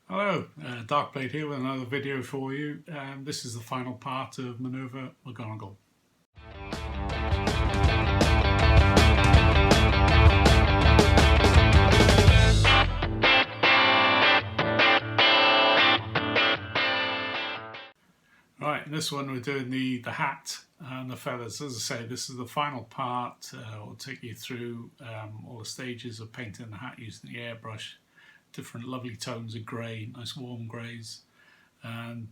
Hello, Darkblade here with another video for you. This is the final part of Minerva McGonagall. Right, in this one we're doing the hat and the feathers. As I say, this is the final part. I'll take you through all the stages of painting the hat using the airbrush. Different lovely tones of grey, nice warm greys, and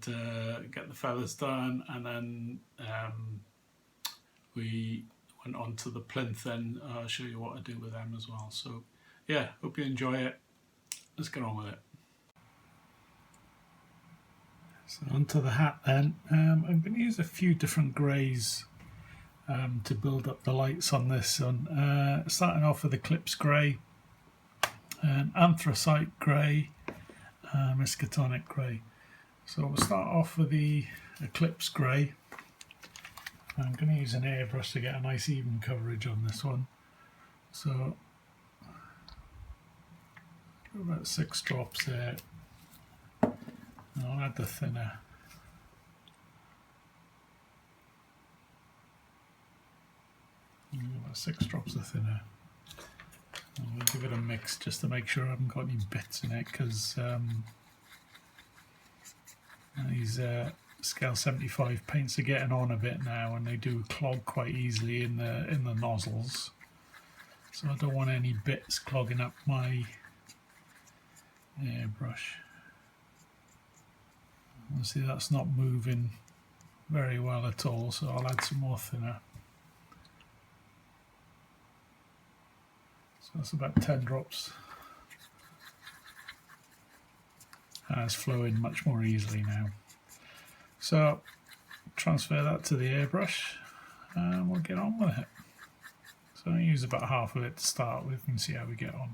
get the feathers done, and then we went on to the plinth, and I'll show you what I do with them as well. So yeah, hope you enjoy it. Let's get on with it. So onto the hat then. I'm going to use a few different greys to build up the lights on this one. Starting off with Eclipse Gray, and Anthracite Gray, Miskatonic Gray. So we'll start off with the Eclipse Gray. I'm going to use an airbrush to get a nice even coverage on this one. So about 6 drops there. And I'll add the thinner. About 6 drops of thinner. I'm going to give it a mix just to make sure I haven't got any bits in it, because these scale 75 paints are getting on a bit now, and they do clog quite easily in the nozzles. So I don't want any bits clogging up my airbrush. See, that's not moving very well at all, so I'll add some more thinner. So that's about 10 drops. And it's flowing much more easily now. So transfer that to the airbrush and we'll get on with it. So I use about half of it to start with and see how we get on.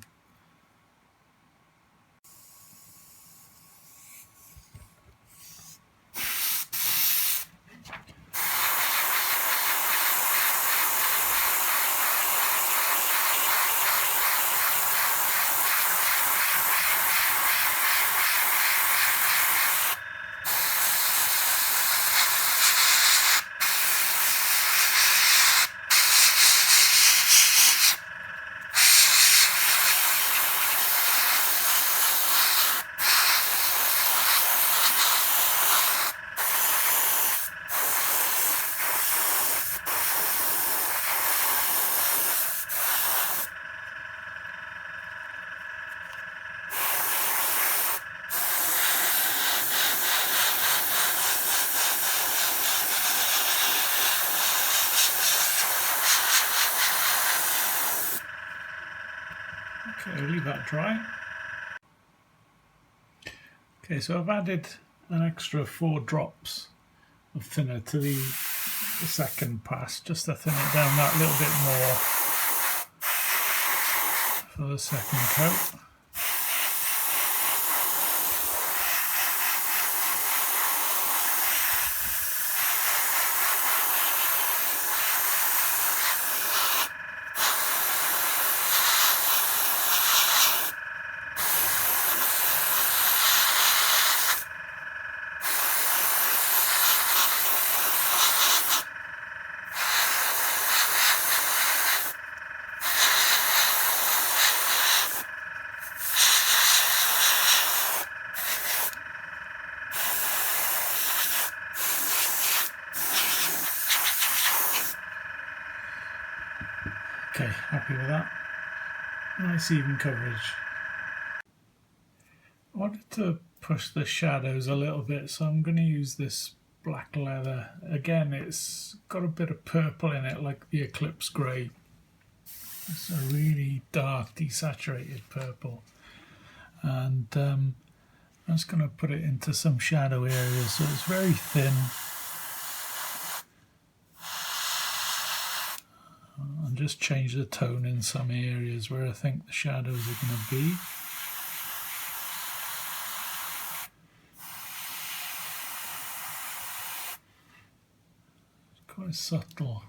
Okay, leave that dry. Okay, so I've added an extra 4 drops of thinner to the second pass, just to thin it down that little bit more for the second coat. Okay, happy with that. Nice even coverage. I wanted to push the shadows a little bit, so I'm going to use this black leather. Again, it's got a bit of purple in it, like the Eclipse Gray. It's a really dark, desaturated purple. And I'm just going to put it into some shadow areas, so it's very thin. And just change the tone in some areas where I think the shadows are going to be. It's quite subtle.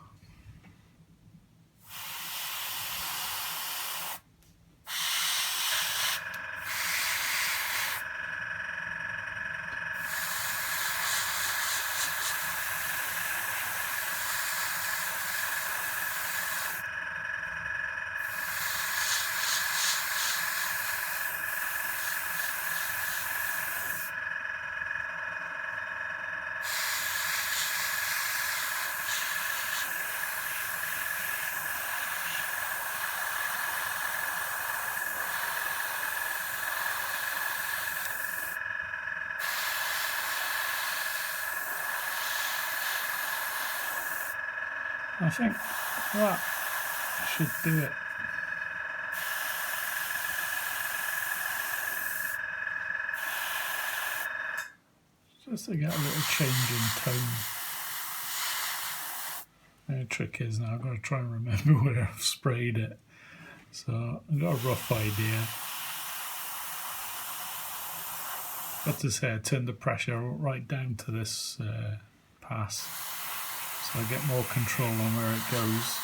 I think that should do it. Just to get a little change in tone. The trick is now I've got to try and remember where I've sprayed it. So I've got a rough idea. Got to say I turned the pressure right down to this pass, so I get more control on where it goes.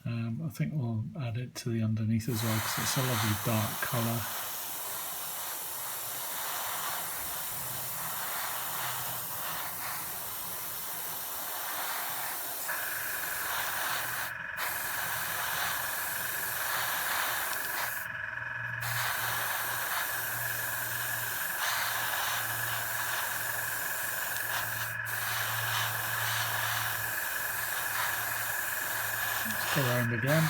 I think we'll add it to the underneath as well because it's a lovely dark colour. Let's go around again.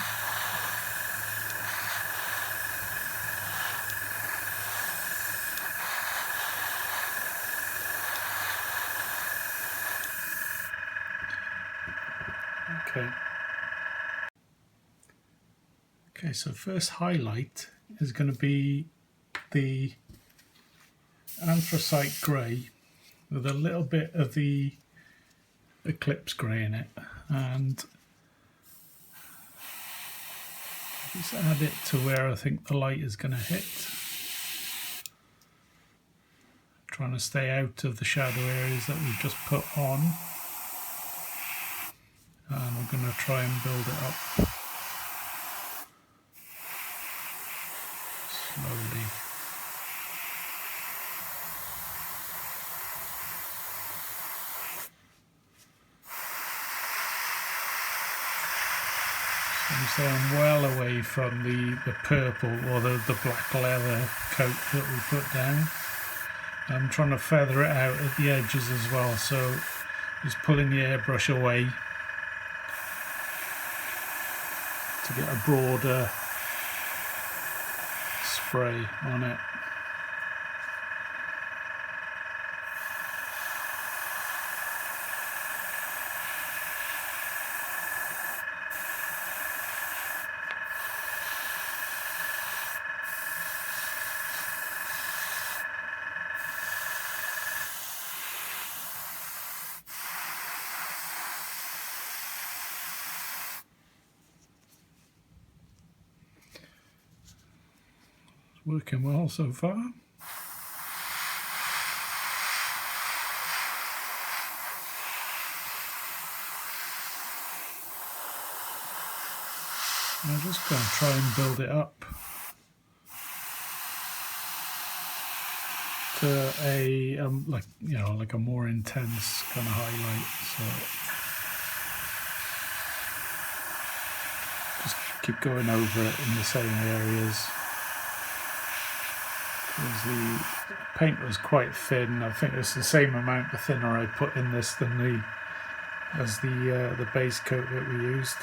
Okay, so first highlight is going to be the Anthracite Gray with a little bit of the Eclipse Gray in it, and just add it to where I think the light is going to hit. Trying to stay out of the shadow areas that we've just put on. And we're going to try and build it up slowly. So I'm well away from the purple or the black leather coat that we put down. I'm trying to feather it out at the edges as well, so just pulling the airbrush away to get a broader spray on it. Working well so far. I'm just going to try and build it up to a like a more intense kind of highlight. So just keep going over it in the same areas. The paint was quite thin. I think it's the same amount of thinner I put in this than as the base coat that we used.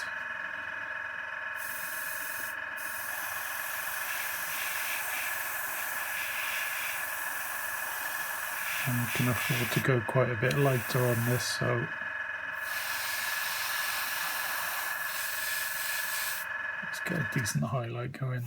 And we can afford to go quite a bit lighter on this, so let's get a decent highlight going.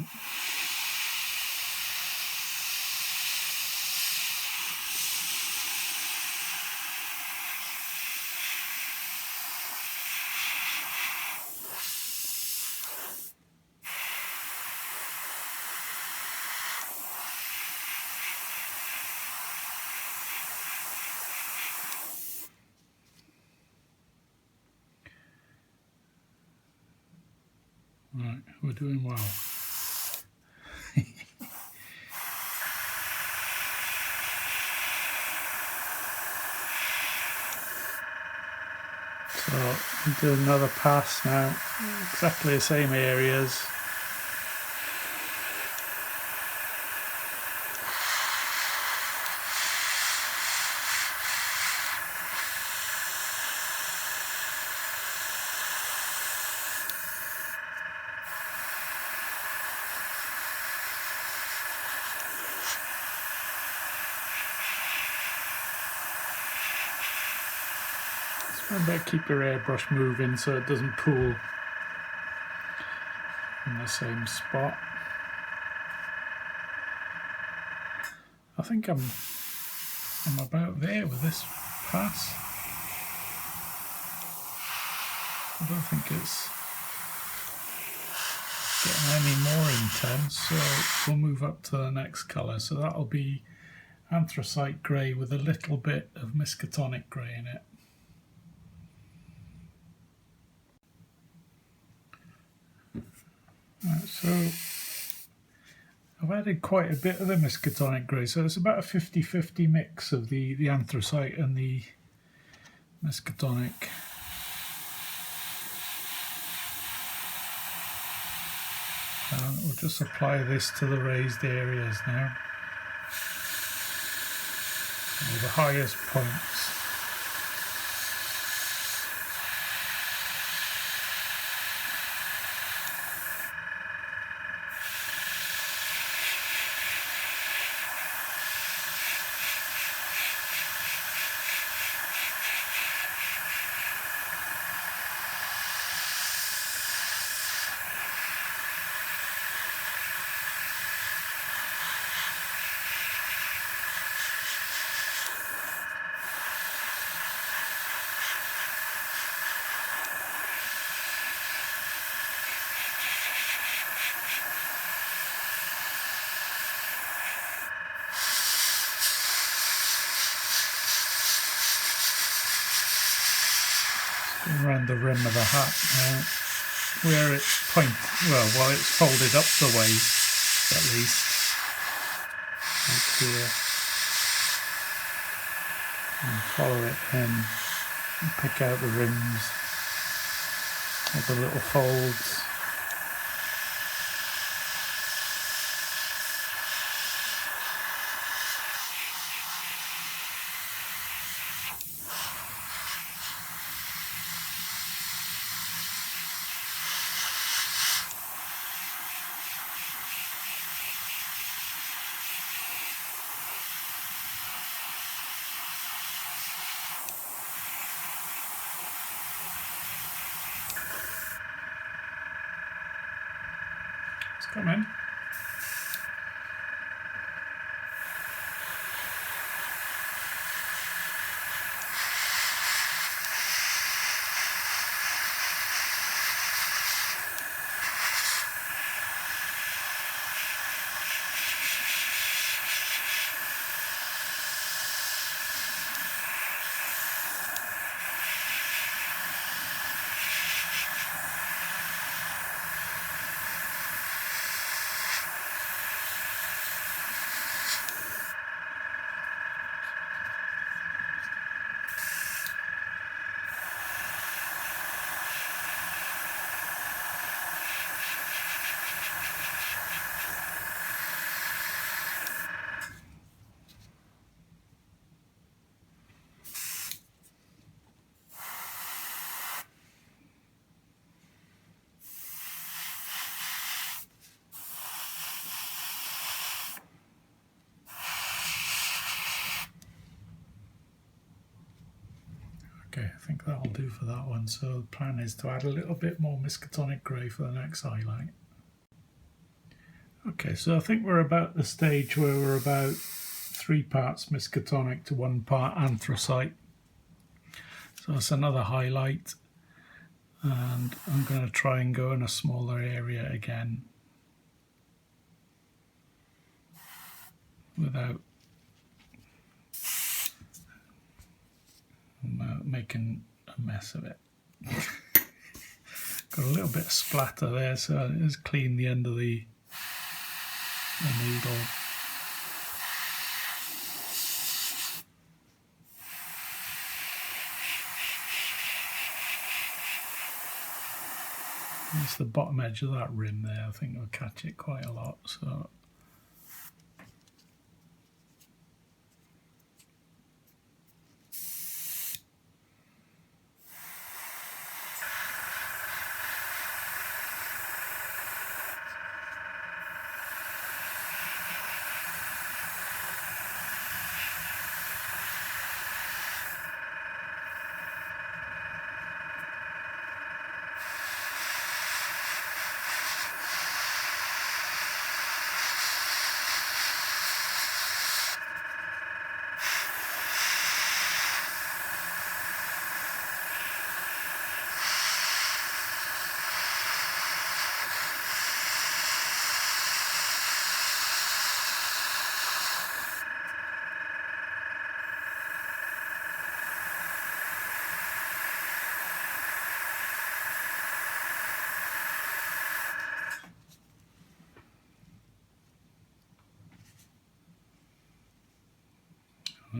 Right, we're doing well. So we'll do another pass now, exactly the same areas. And better keep your airbrush moving so it doesn't pool in the same spot. I think I'm about there with this pass. I don't think it's getting any more intense, so we'll move up to the next colour. So that'll be Anthracite Gray with a little bit of Miskatonic Gray in it. Right, so I've added quite a bit of the Miskatonic Grey, so it's about a 50-50 mix of the anthracite and the Miskatonic. And we'll just apply this to the raised areas now, or the highest points. Around the rim of the hat where it's while it's folded up the waist, at least, like here, and follow it in and pick out the rims with the little folds. Come in. Okay, I think that'll do for that one. So the plan is to add a little bit more Miskatonic Grey for the next highlight. Okay, so I think we're about the stage where we're about 3 parts Miskatonic to 1 part anthracite. So that's another highlight, and I'm going to try and go in a smaller area again without making a mess of it. Got a little bit of splatter there, so I just clean the end of the needle. It's the bottom edge of that rim there, I think will catch it quite a lot. So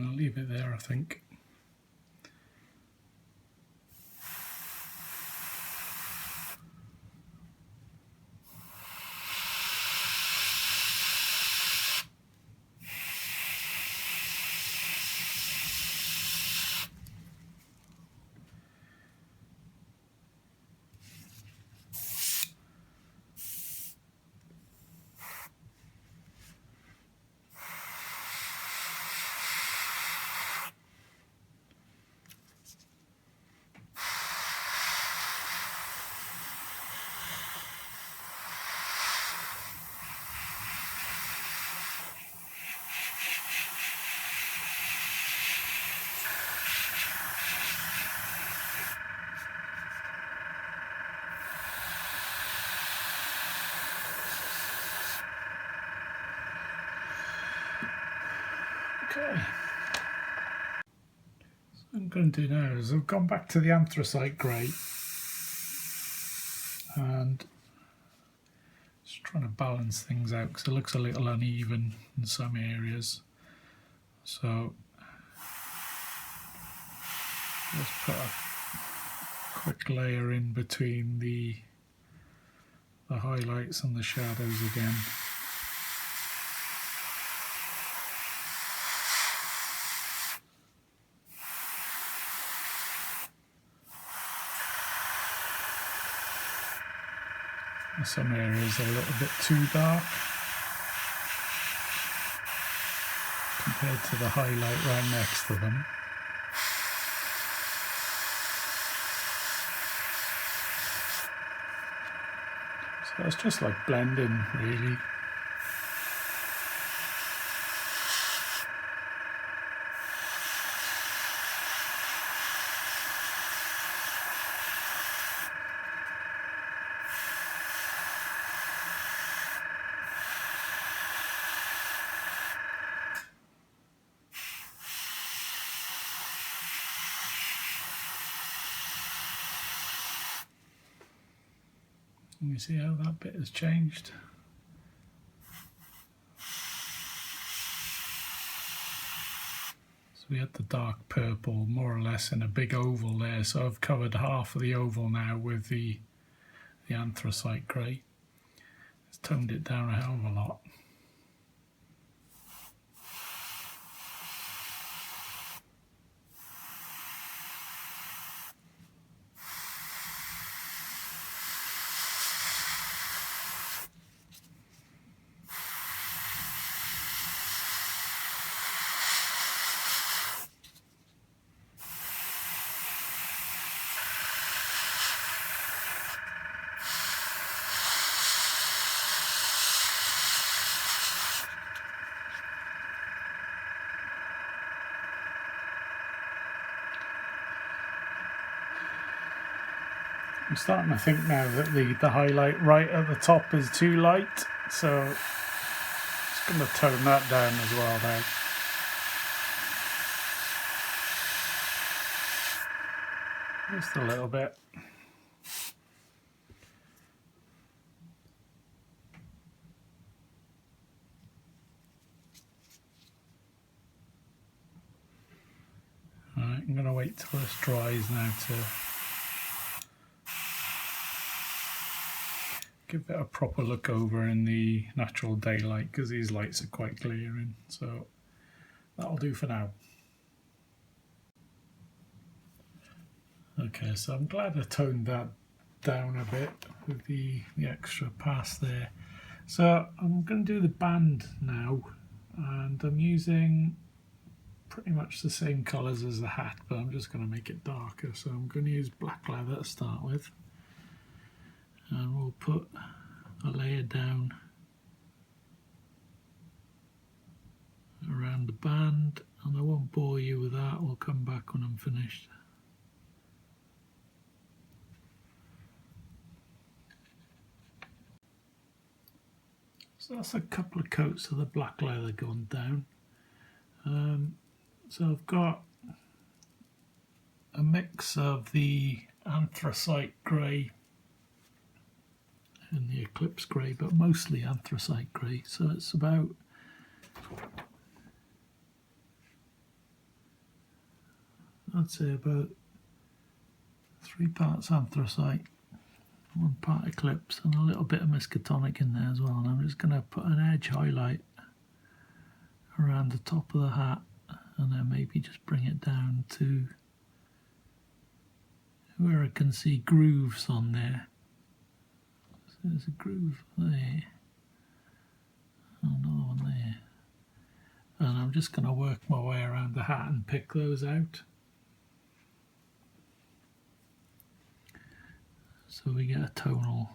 I'll leave it there, I think. Okay. So what I'm going to do now is I've gone back to the Anthracite Gray and just trying to balance things out because it looks a little uneven in some areas. So let's put a quick layer in between the highlights and the shadows again. Some areas are a little bit too dark compared to the highlight right next to them. So it's just like blending, really. Can you see how that bit has changed? So we had the dark purple more or less in a big oval there, so I've covered half of the oval now with the Anthracite Gray. It's toned it down a hell of a lot. I'm starting to think now that the highlight right at the top is too light, so it's going to tone that down as well now. Just a little bit. Alright, I'm going to wait till this dries now to give it a proper look over in the natural daylight, because these lights are quite glaring, so that'll do for now. Okay, so I'm glad I toned that down a bit with the extra pass there. So I'm going to do the band now, and I'm using pretty much the same colours as the hat, but I'm just going to make it darker. So I'm going to use black leather to start with, and we'll put a layer down around the band, and I won't bore you with that, we'll come back when I'm finished. So that's a couple of coats of the black leather gone down. So I've got a mix of the Anthracite Gray and the Eclipse Gray, but mostly Anthracite Gray. So it's about I'd say about 3 parts anthracite, 1 part Eclipse, and a little bit of Miskatonic in there as well. And I'm just going to put an edge highlight around the top of the hat, and then maybe just bring it down to where I can see grooves on there. So there's a groove there, another one there, and I'm just going to work my way around the hat and pick those out. So we get a tonal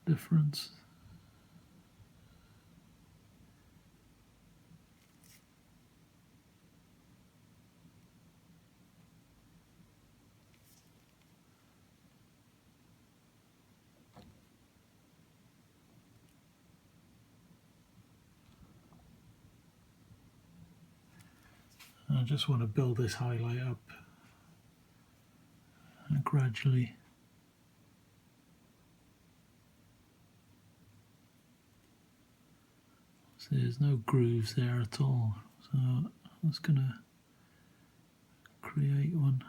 difference. I just want to build this highlight up gradually. So there's no grooves there at all, so I'm just going to create one.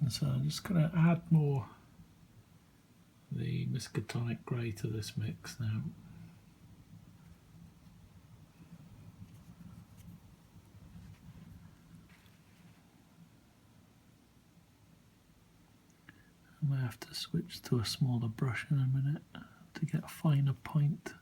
And so I'm just going to add more of the Miskatonic Gray to this mix now. I might have to switch to a smaller brush in a minute to get a finer point.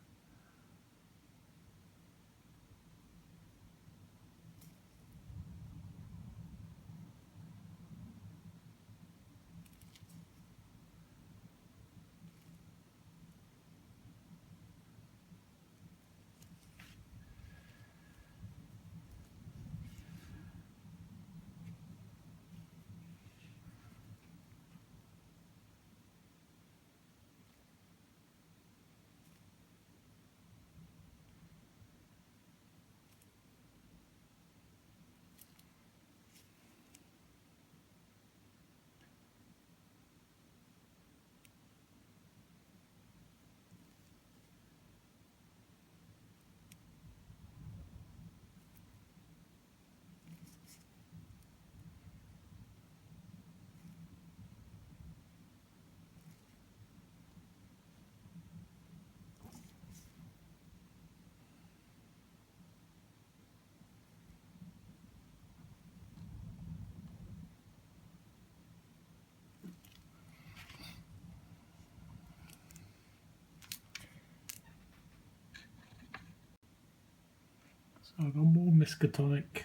So I've got more Miskatonic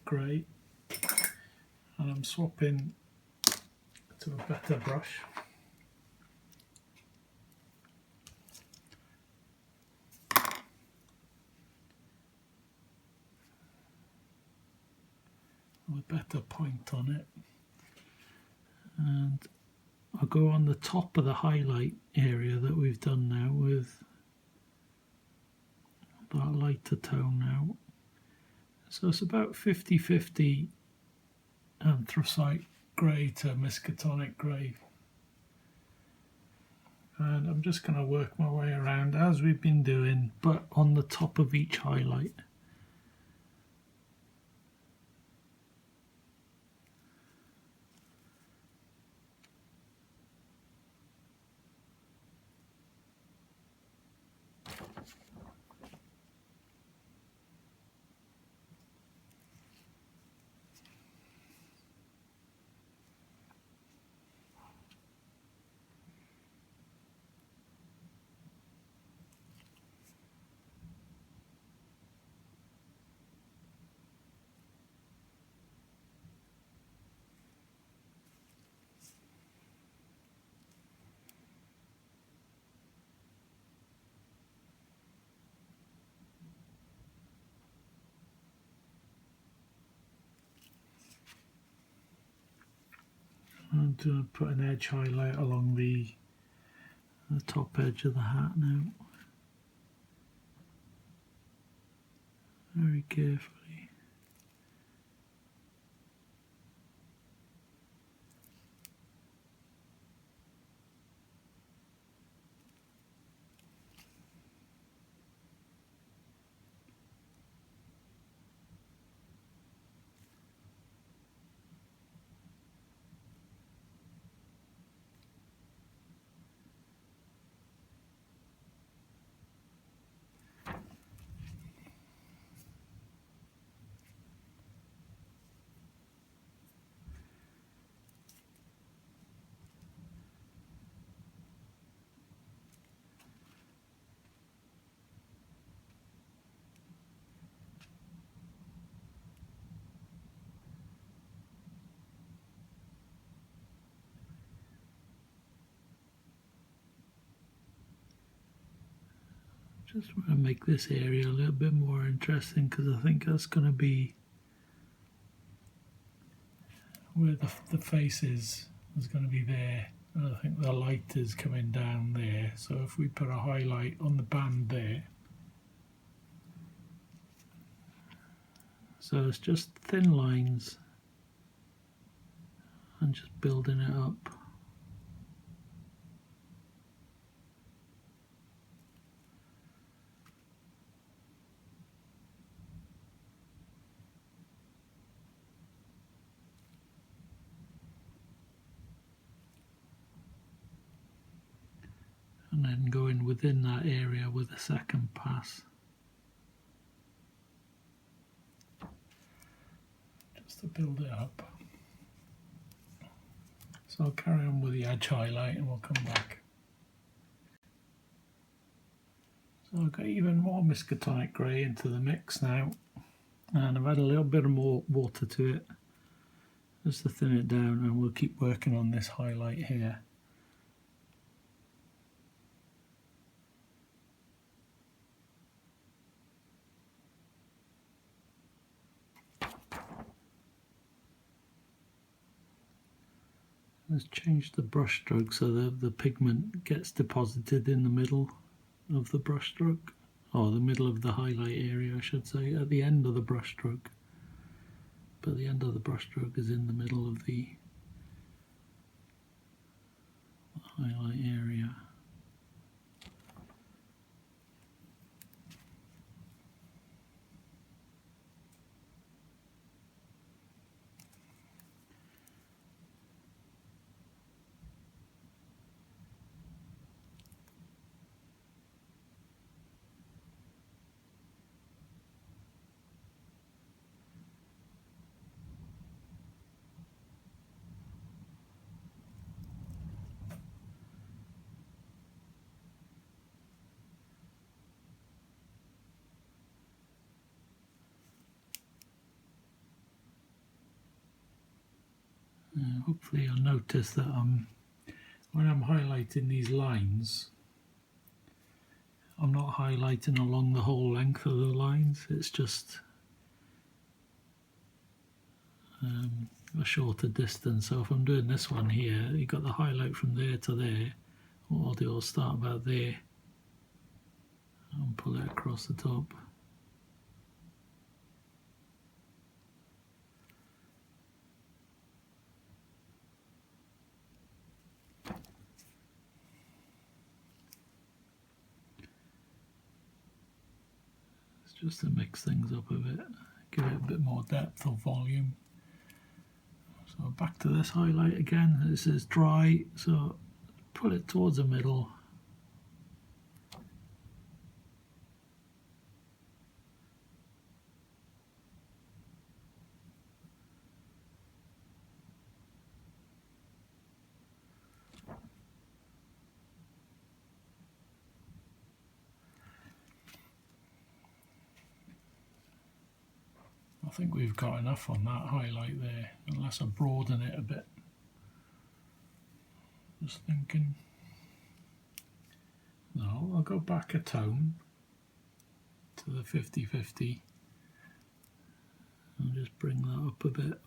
Grey, and I'm swapping to a better brush. With a better point on it. And I'll go on the top of the highlight area that we've done now with that lighter tone now. So it's about 50-50 Anthracite Grey to Miskatonic Grey. And I'm just going to work my way around as we've been doing, but on the top of each highlight. I'm going to put an edge highlight along the top edge of the hat now. Very carefully. Just want to make this area a little bit more interesting because I think that's going to be where the face is going to be there, and I think the light is coming down there. So if we put a highlight on the band there, so it's just thin lines and just building it up. And then going within that area with a second pass. Just to build it up. So I'll carry on with the edge highlight and we'll come back. So I've got even more Miskatonic Grey into the mix now. And I've had a little bit more water to it. Just to thin it down, and we'll keep working on this highlight here. Let's change the brush stroke so that the pigment gets deposited in the middle of the brush stroke, or the middle of the highlight area I should say, at the end of the brush stroke. But the end of the brush stroke is in the middle of the highlight area. Hopefully you'll notice that when I'm highlighting these lines, I'm not highlighting along the whole length of the lines, it's just a shorter distance. So if I'm doing this one here, you've got the highlight from there to there. What I'll do, I'll start about there and pull it across the top. Just to mix things up a bit, give it a bit more depth or volume. So back to this highlight again. This is dry, so pull it towards the middle. I think we've got enough on that highlight there, unless I broaden it a bit. Just thinking. No, I'll go back a tone to the 50-50 and just bring that up a bit.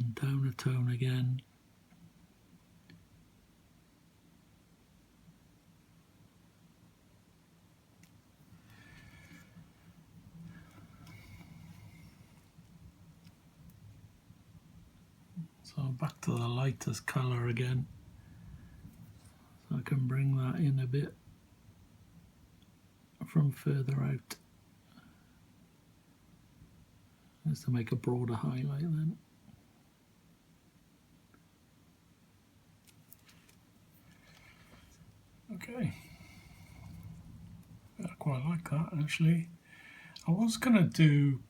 and down a tone again. So back to the lightest colour again. So I can bring that in a bit from further out. Just to make a broader highlight then. Okay. I quite like that actually. I was going to do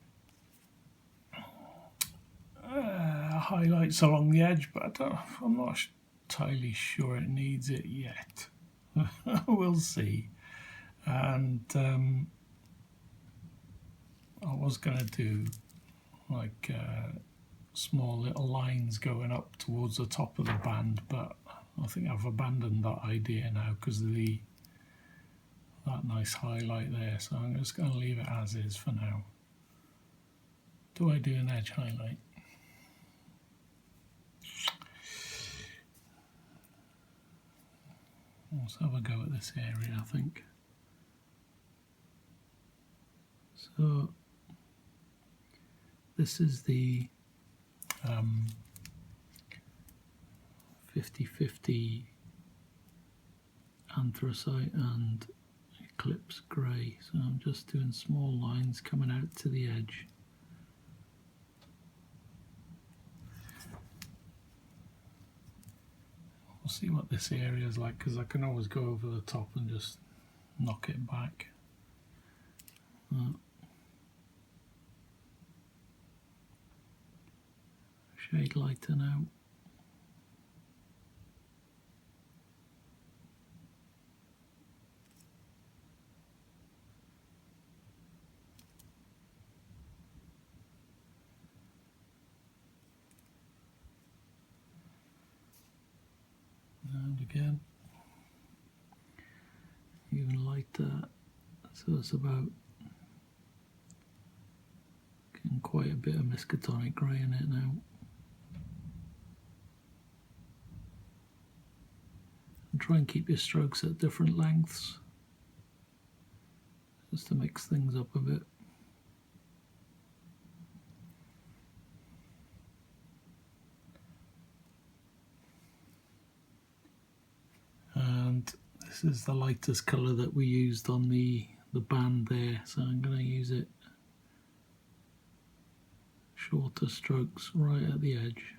highlights along the edge, but I'm not entirely sure it needs it yet. We'll see. And I was going to do like small little lines going up towards the top of the band, but I think I've abandoned that idea now because of that nice highlight there, so I'm just going to leave it as is for now. Do I do an edge highlight? Let's have a go at this area, I think. So this is the 50/50 Anthracite and Eclipse Gray. So I'm just doing small lines coming out to the edge. We'll see what this area is like, because I can always go over the top and just knock it back. Shade lighter now. And again, even lighter, so it's about getting quite a bit of Miskatonic Grey in it now. And try and keep your strokes at different lengths, just to mix things up a bit. And this is the lightest colour that we used on the band there, so I'm going to use it shorter strokes right at the edge.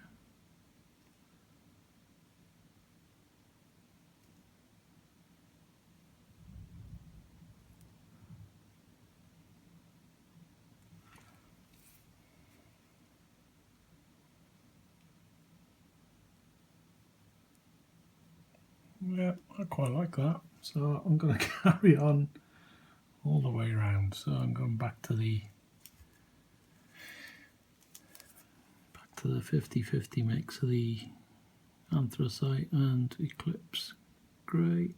Yeah, I quite like that. So I'm going to carry on all the way around. So I'm going back to the 50/50 mix of the Anthracite and Eclipse Gray.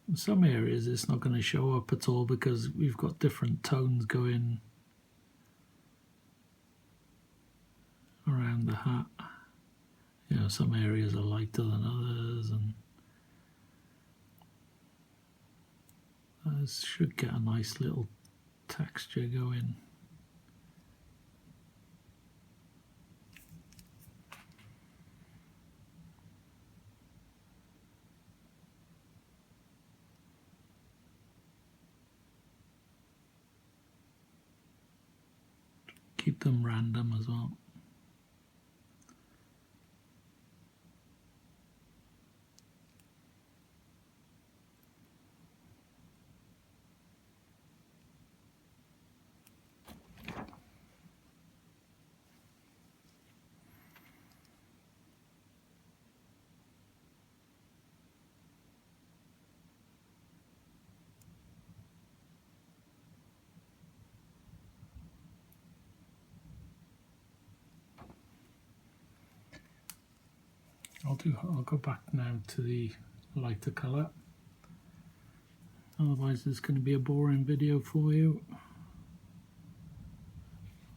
In some areas it's not going to show up at all because we've got different tones going around the hat. You know, some areas are lighter than others, and this should get a nice little texture going. Keep them random as well. I'll go back now to the lighter colour, otherwise it's going to be a boring video for you.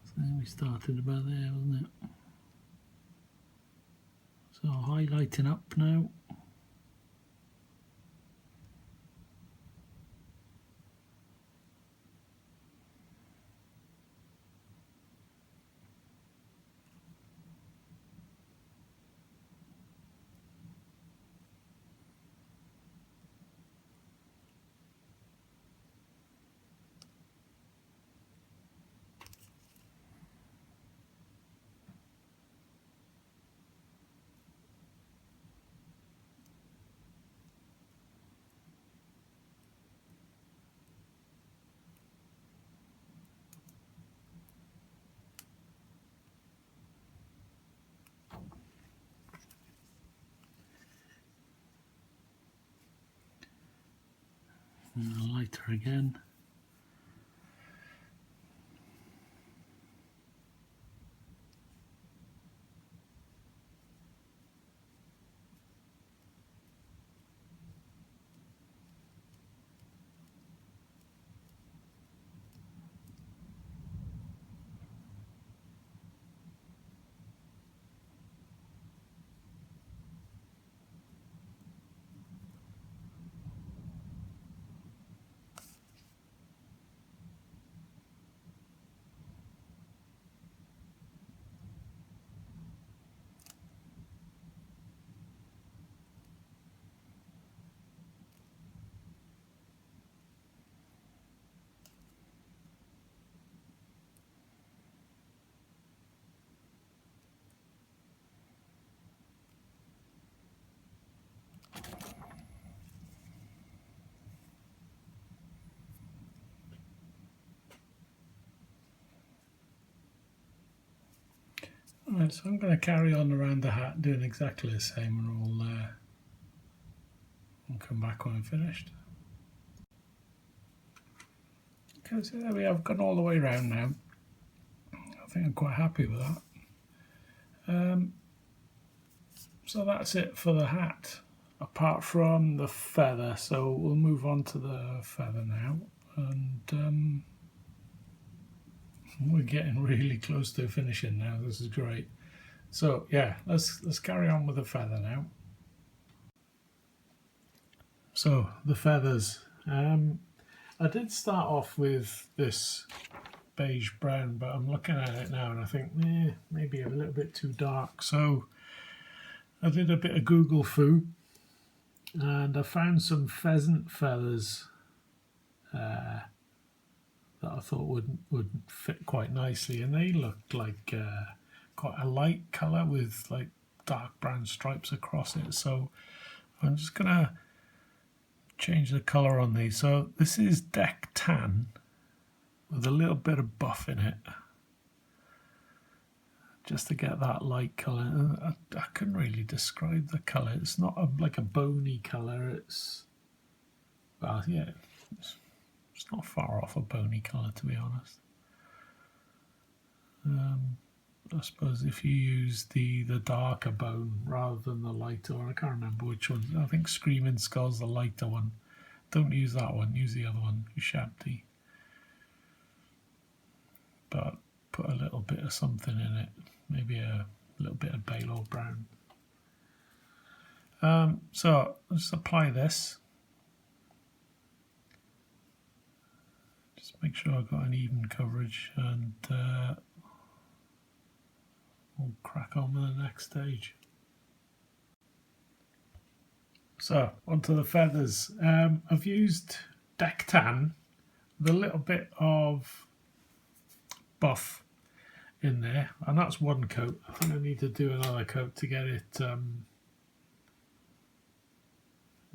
So we started about there, wasn't it? So highlighting up now. And lighter again. Alright, so I'm going to carry on around the hat doing exactly the same, and I'll come back when I'm finished. Okay, so there we have gone all the way around now. I think I'm quite happy with that. So that's it for the hat, apart from the feather. So we'll move on to the feather now, and we're getting really close to finishing now. This is great. So yeah, let's carry on with the feather now. So the feathers. I did start off with this beige brown, but I'm looking at it now and I think maybe a little bit too dark. So I did a bit of Google foo and I found some pheasant feathers that I thought would fit quite nicely, and they looked like quite a light colour with like dark brown stripes across it. So I'm just gonna change the colour on these. So this is Deck Tan with a little bit of buff in it, just to get that light colour. I couldn't really describe the colour. It's not like a bony colour. It's, well, yeah, it's not far off a bony colour, to be honest. I suppose if you use the darker bone rather than the lighter one, I can't remember which one. I think Screaming Skull's the lighter one. Don't use that one, use the other one, Shabty. But put a little bit of something in it, maybe a little bit of Baylor brown. So let's apply this. Just make sure I've got an even coverage, and we'll crack on with the next stage. So onto the feathers. I've used Deck Tan with a little bit of buff in there, and that's one coat. I think I need to do another coat to get it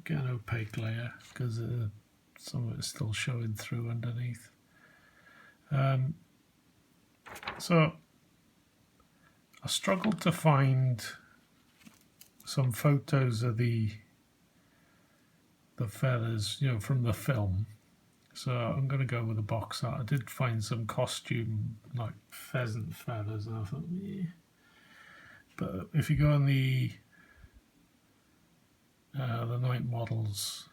get an opaque layer, because some of it's still showing through underneath. So I struggled to find some photos of the feathers, you know, from the film. So I'm going to go with a box art. I did find some costume, like pheasant feathers, and I thought, yeah. But if you go on the Knight Models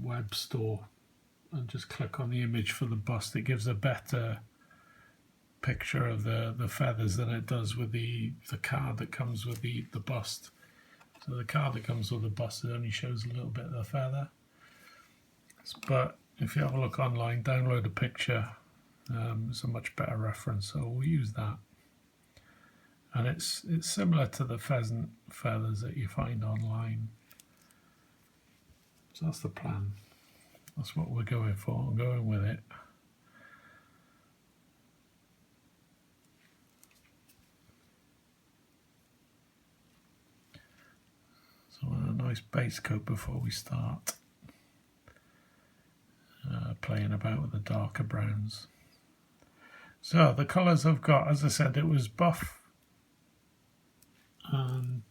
web store and just click on the image for the bust, it gives a better picture of the feathers than it does with the card that comes with the bust. So the card that comes with the bust, it only shows a little bit of the feather. But if you have a look online, download a picture. It's a much better reference, so we'll use that. And it's similar to the pheasant feathers that you find online. So that's the plan. That's what we're going for. I'm going with it. So a nice base coat before we start playing about with the darker browns. So the colours I've got, as I said, it was buff and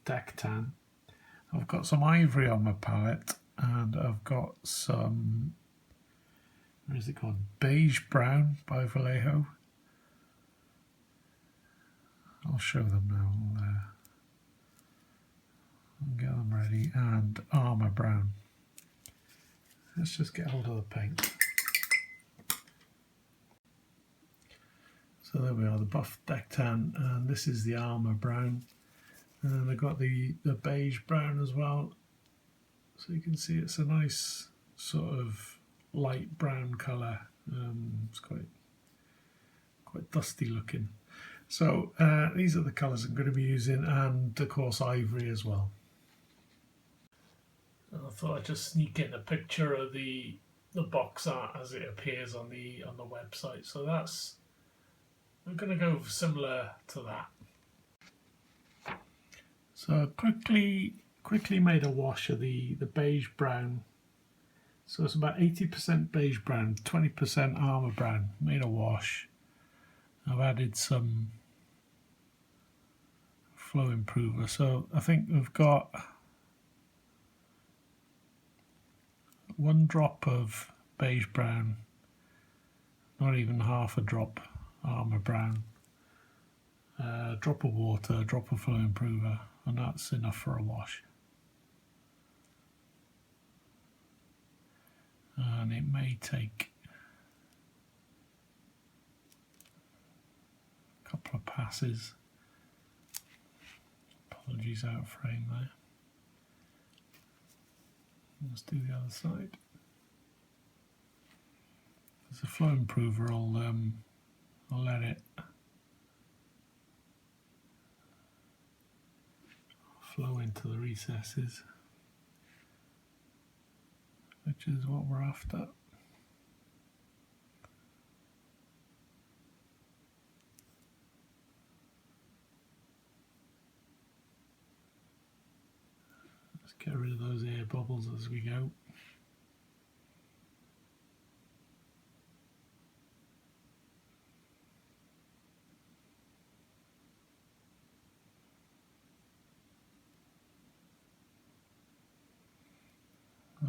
deck tan. I've got some ivory on my palette, and I've got some, what is it called, beige brown by Vallejo. I'll show them now. I'll get them ready, and armour brown. Let's just get hold of the paint. So there we are, the buff deck tan, and this is the armour brown. And I've got the beige brown as well. So you can see it's a nice sort of light brown colour. It's quite dusty looking. So these are the colours I'm going to be using, and of course ivory as well. And I thought I'd just sneak in a picture of the box art as it appears on the website. So that's, I'm going to go similar to that. So quickly made a wash of the beige brown. So it's about 80% beige brown, 20% armour brown. Made a wash. I've added some flow improver. So I think we've got 1 drop of beige brown, not even half a drop armour brown, a drop of water, a drop of flow improver, and that's enough for a wash. And it may take a couple of passes. Apologies, out of frame there. Let's do the other side. There's a flow improver. I'll let it flow into the recesses, which is what we're after. Let's get rid of those air bubbles as we go.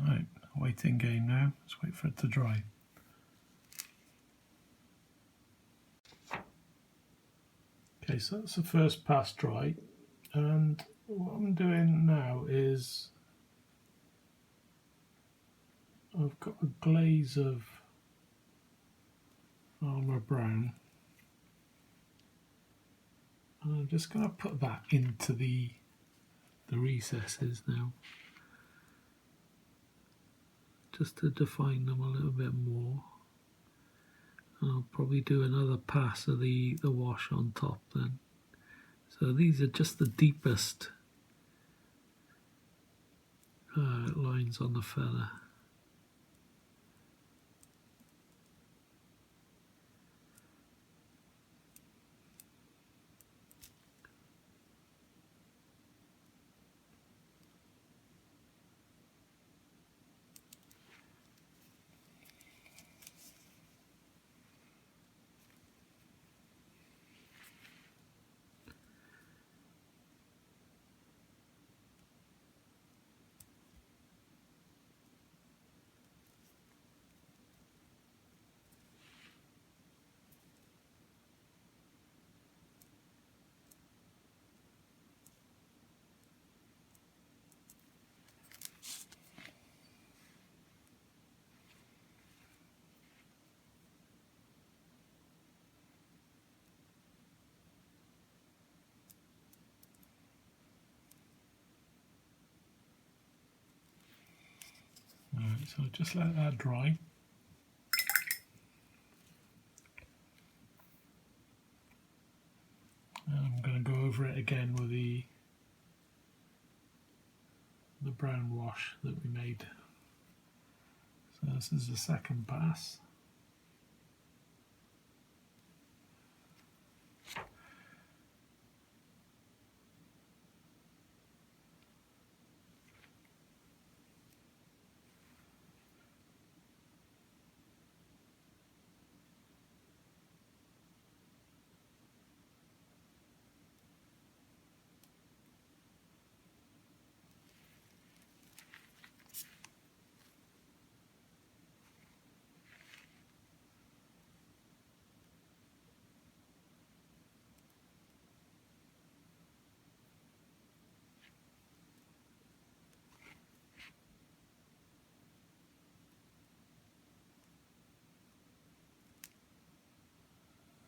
Right, waiting game now. Let's wait for it to dry. Okay, so that's the first pass dry, and what I'm doing now is I've got a glaze of armour brown, and I'm just going to put that into the recesses now, just to define them a little bit more. And I'll probably do another pass of the wash on top then. So these are just the deepest lines on the feather. Right, so just let that dry. And I'm going to go over it again with the brown wash that we made. So this is the second pass.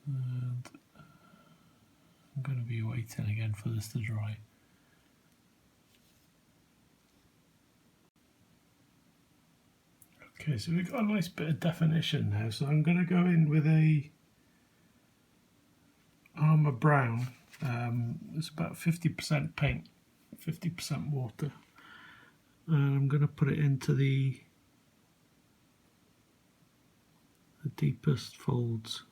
And I'm going to be waiting again for this to dry. Okay, so we've got a nice bit of definition now, so I'm going to go in with a Armour Brown. It's about 50% paint, 50% water. And I'm going to put it into the deepest folds.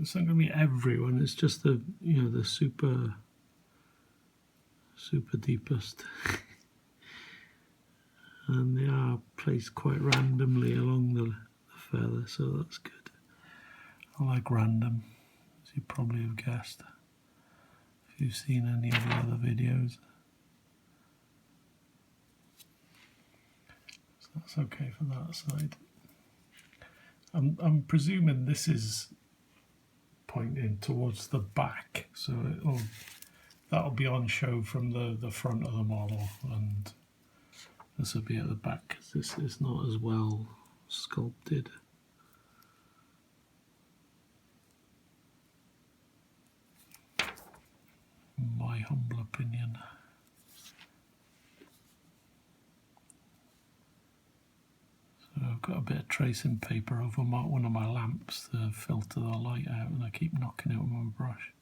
It's not going to be everyone, it's just the, you know, the super deepest. And they are placed quite randomly along the feather, so that's good. I like random, as you probably have guessed if you've seen any of the other videos. So that's okay for that side. I'm presuming this is pointing towards the back, so that'll be on show from the front of the model, and this will be at the back because this is not as well sculpted. In my humble opinion. So I've got a bit of tracing paper over one of my lamps to filter the light out, and I keep knocking it with my brush.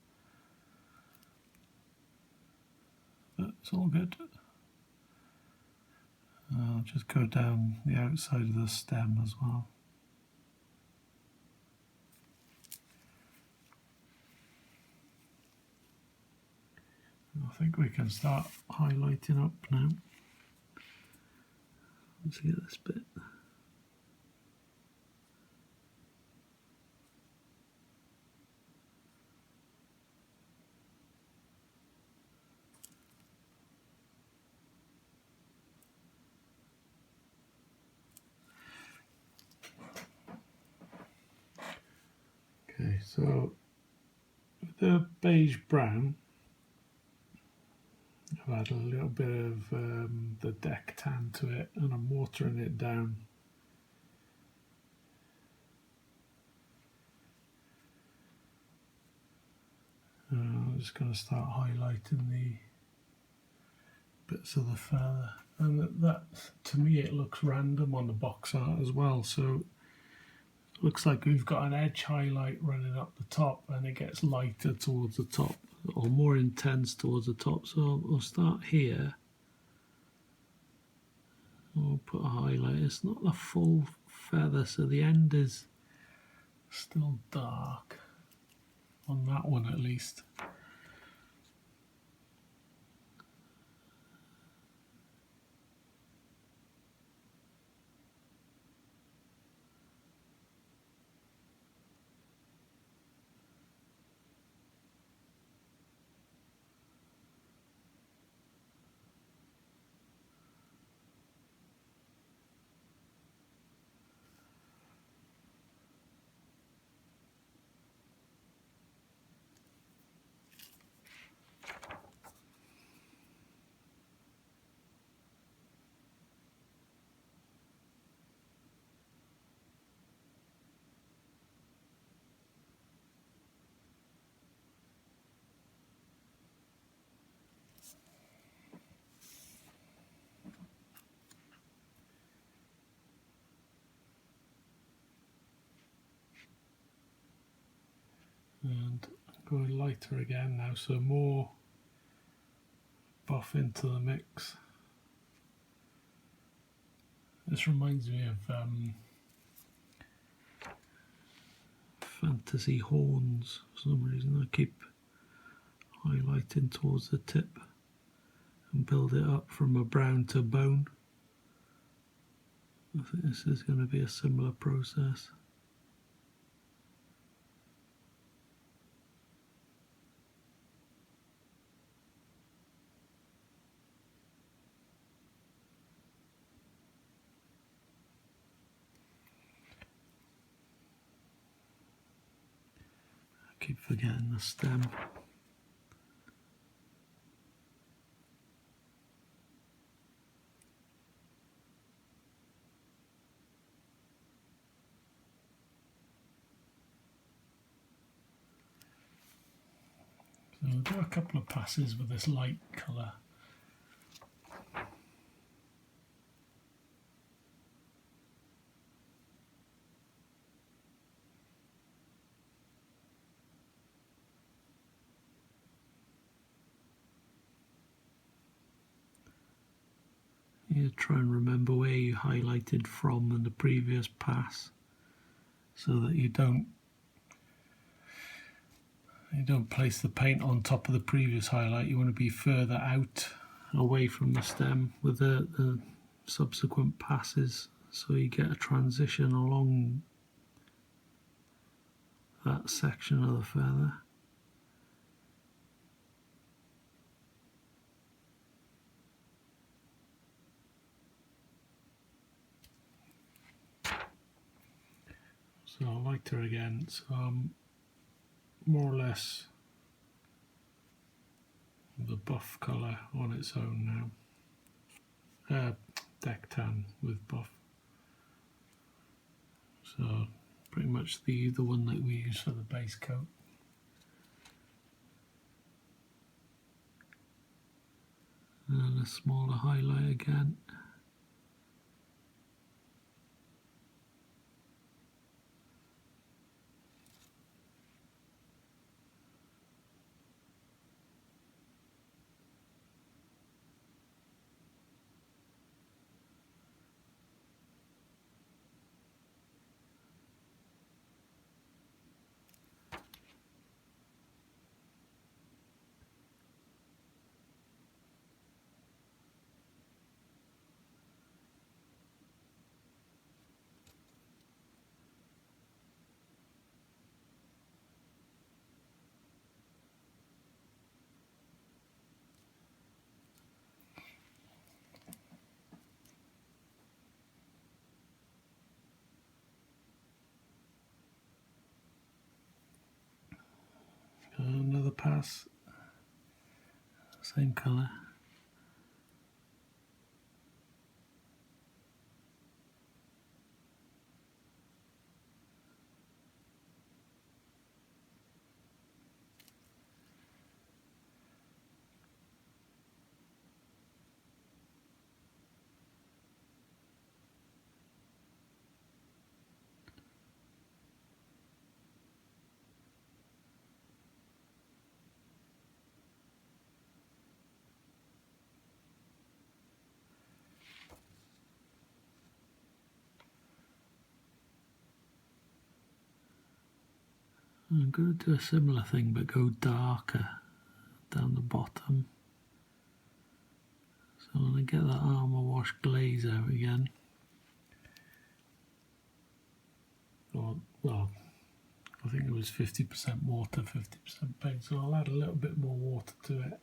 But it's all good. I'll just go down the outside of the stem as well. I think we can start highlighting up now. Let's get this bit. Okay, so with the beige brown, I've added a little bit of the deck tan to it, and I'm watering it down. I'm just going to start highlighting the bits of the feather, and that to me it looks random on the box art as well, so it looks like we've got an edge highlight running up the top, and it gets lighter towards the top or more intense towards the top. So I'll start here. I'll put a highlight. It's not the full feather, so the end is still dark on that one at least. And I'm going lighter again now, so more buff into the mix. This reminds me of fantasy horns for some reason. I keep highlighting towards the tip and build it up from a brown to bone. I think this is going to be a similar process. I keep forgetting the stem. So I'll do a couple of passes with this light colour. You try and remember where you highlighted from in the previous pass, so that you don't place the paint on top of the previous highlight. You want to be further out away from the stem with the subsequent passes, so you get a transition along that section of the feather. So lighter again, so I'm more or less the buff colour on its own now. Deck tan with buff. So pretty much the one that we use for the base coat. And a smaller highlight again. Another pass, same colour. I'm going to do a similar thing but go darker down the bottom. So I'm going to get that armour wash glaze out again. Well, I think it was 50% water, 50% paint, so I'll add a little bit more water to it.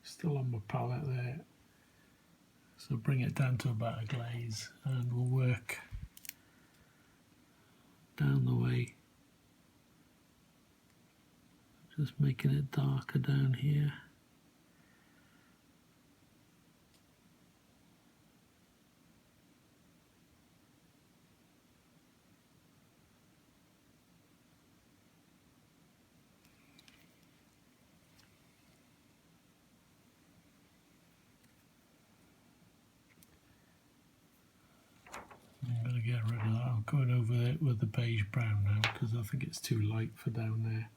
Still on my palette there. So bring it down to about a glaze and we'll work down the way. Just making it darker down here. I'm going to get rid of that. I'm going over it with the beige brown now because I think it's too light for down there.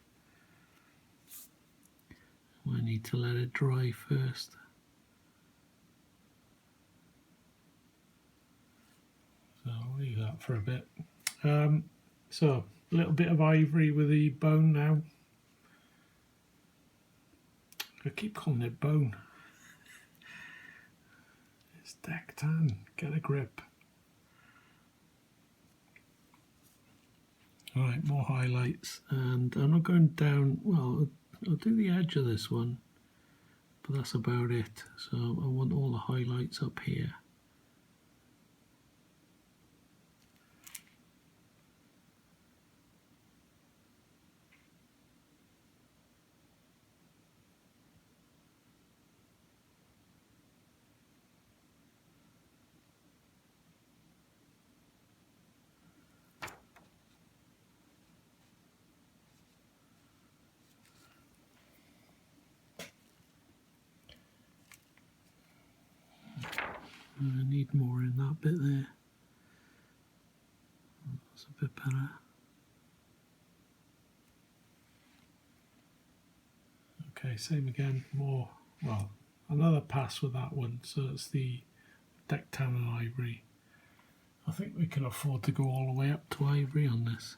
need to let it dry first. So I'll leave that for a bit. So a little bit of ivory with the bone now. I keep calling it bone. It's deck tan, get a grip. Alright, more highlights, and I'm not going down, well, I'll do the edge of this one, but that's about it. So I want all the highlights up here. I need more in that bit there. That's a bit better. Okay, same again, more, well, another pass with that one, so it's the deck tan and ivory. I think we can afford to go all the way up to ivory on this.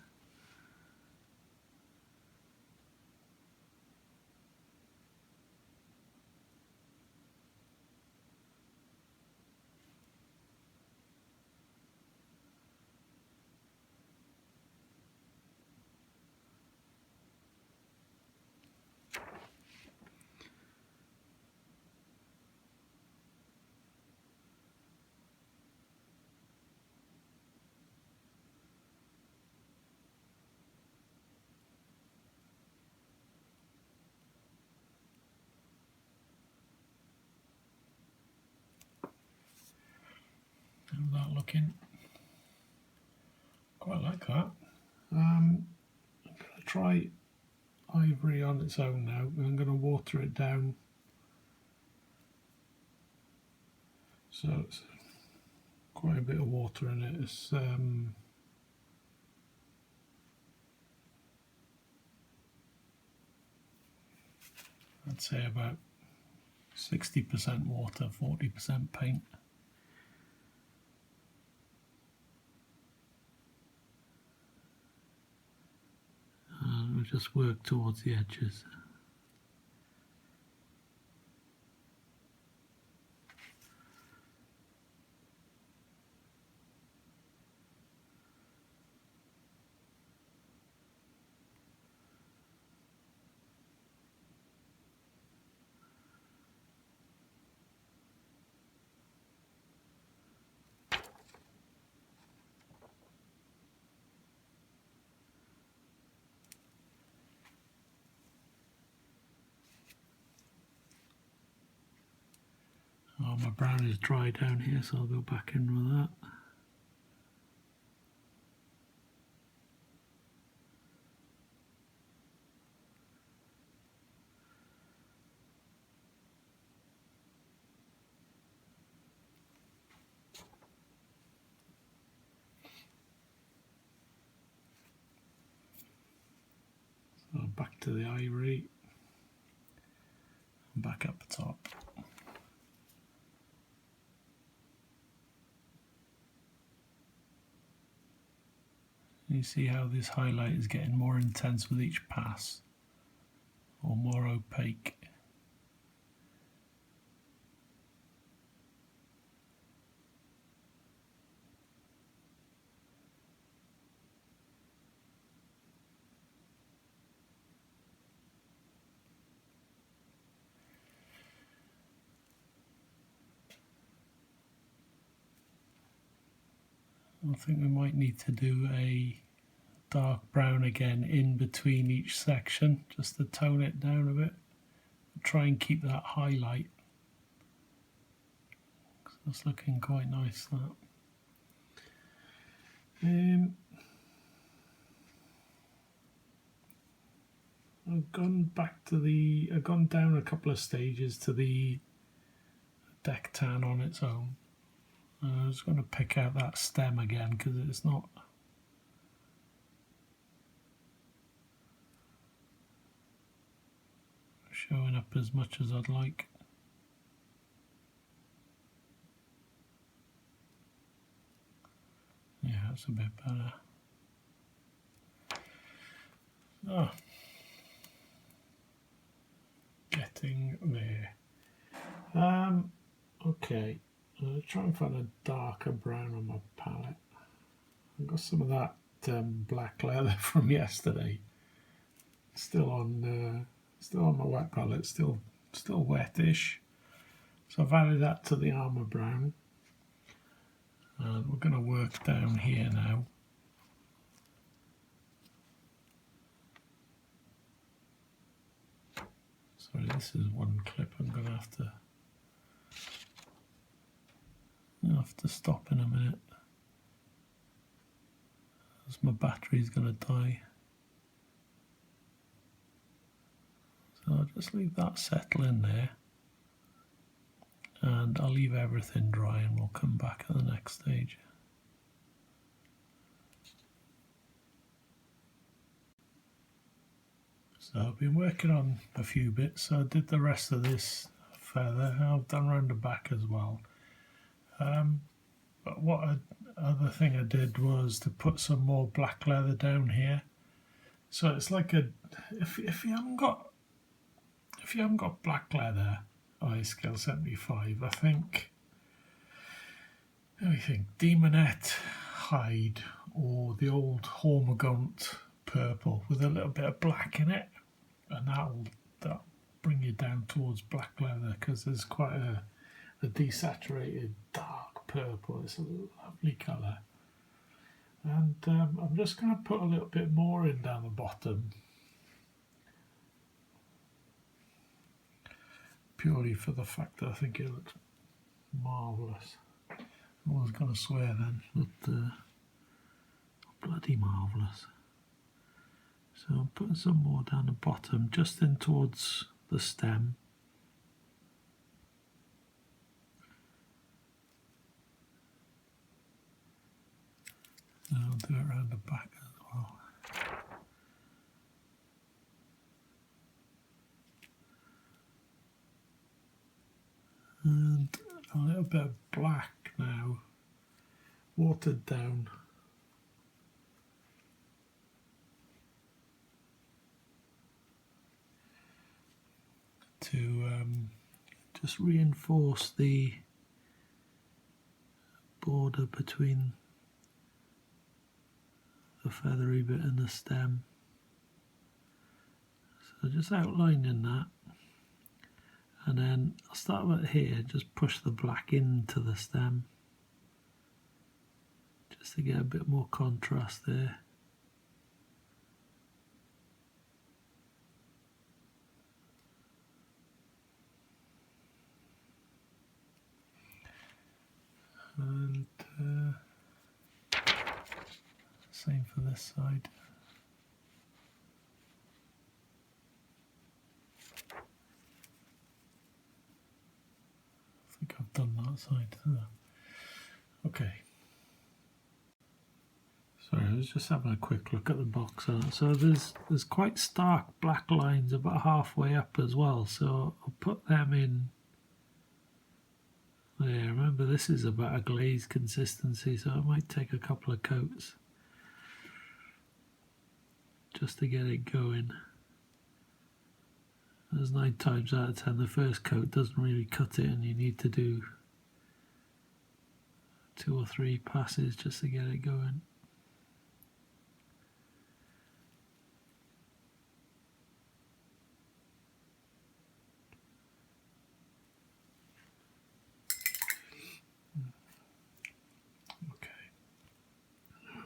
How's that looking? Quite like that. I'm going to try ivory on its own now. I'm going to water it down. So it's quite a bit of water in it. It's I'd say about 60% water, 40% paint. And we'll just work towards the edges. Oh, my brown is dry down here, so I'll go back in with that. So back to the ivory, and back up the top. You see how this highlight is getting more intense with each pass, or more opaque. I think we might need to do a dark brown again in between each section, just to tone it down a bit. Try and keep that highlight. That's looking quite nice, that. I've gone down a couple of stages to the deck tan on its own. I was going to pick out that stem again because it's not. showing up as much as I'd like. Yeah, that's a bit better. Oh, getting there. Okay, I'll try and find a darker brown on my palette. I've got some of that black leather from yesterday. Still on my wet palette. Still wettish. So I've added that to the armour brown, and we're going to work down here now. Sorry, this is one clip I'm going to have to stop in a minute, as my battery's going to die. So I'll just leave that settle in there, and I'll leave everything dry and we'll come back at the next stage. So I've been working on a few bits. So I did the rest of this feather, and I've done around the back as well. But other thing I did was to put some more black leather down here. So it's like if you haven't got black leather on scale 75, I think Demonette hide or the old Hormigaunt purple with a little bit of black in it, and that'll bring you down towards black leather, because there's quite a desaturated dark purple. It's a lovely colour, and I'm just going to put a little bit more in down the bottom, purely for the fact that I think it looks marvellous. I was going to swear then, but bloody marvellous. So I'm putting some more down the bottom, just in towards the stem. And I'll do it around the back as well. And a little bit of black now, watered down. To just reinforce the border between the feathery bit and the stem. So just outlining that, and then I'll start right here, just push the black into the stem just to get a bit more contrast there. And same for this side. I think I've done that side. Okay. Sorry, I was just having a quick look at the box art. So there's quite stark black lines about halfway up as well. So I'll put them in. Yeah, remember this is about a glaze consistency, so it might take a couple of coats just to get it going. As 9 times out of 10, the first coat doesn't really cut it, and you need to do 2 or 3 passes just to get it going.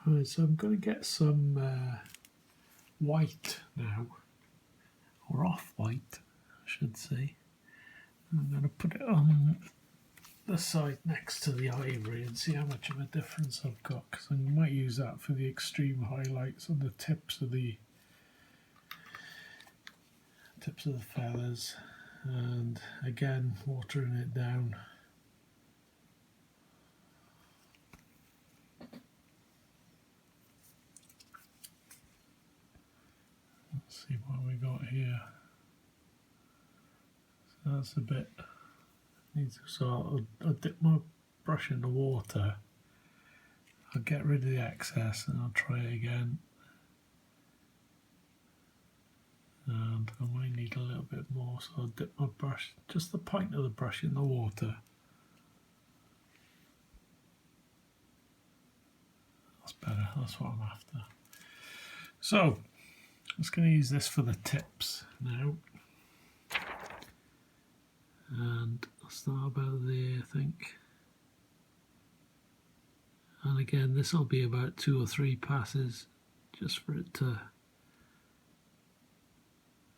Right, so I'm going to get some white now, or off-white, I should say. I'm going to put it on the side next to the ivory and see how much of a difference I've got, because I might use that for the extreme highlights on the tips of the feathers, and again watering it down. Let's see what we got here. that's a bit. So I'll dip my brush in the water. I'll get rid of the excess and I'll try it again. And I might need a little bit more, so I'll dip my brush, just the point of the brush in the water. That's better, that's what I'm after. So, I'm just going to use this for the tips now. And I'll start about there, I think. And again, this will be about 2 or 3 passes just for it to